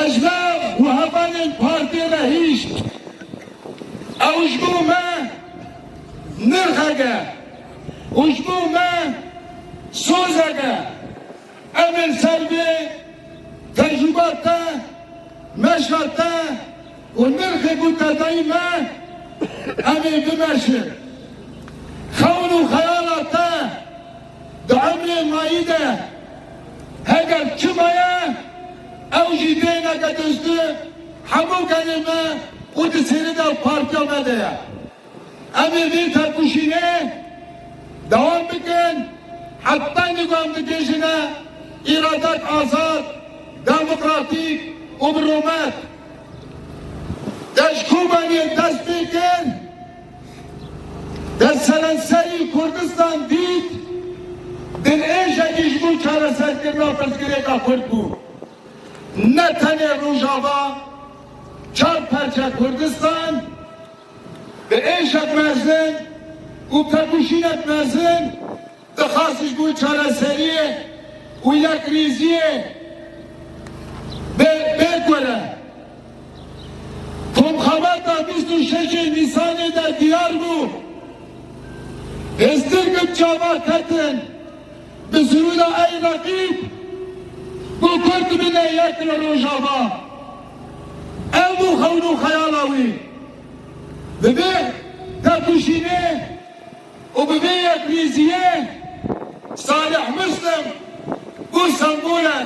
دجلة وهبان البارتي رهيش اوشبو ما نرخقة وشبو ما سوزقة امن سلبي تجربة مشهد ونرخق دايما امن بمشهد خون وخيالات دعمري مايدة هقل كمايا او جيبينا قد ازدو حمو كلمة قد سيردا بارتيا مدى امي بيت هكوشيني دوام بكن حتى نظام دكيشنا ارادات آزاد ديمقراطيك وبرومات دشكوباني دست بكن در سلنسری کردستان دید در ایجا گیشبو چاره سرکرنا تذکره کا فرد بود نه تنه روژاوا چار پرچه کردستان به ایجا مرزن و پرکوشینت مرزن دخواستش بود چاره سریه و یک ریزیه بگوره تم خبر تا 26 نیسان در دیار بود ازدرگم جاوا کردن به زرود ای رقیب bu kurdu bile yekle rojava ev bu havlu hayalavi bebe takuşine o bebe yakriziye Salih Müslim bu sambole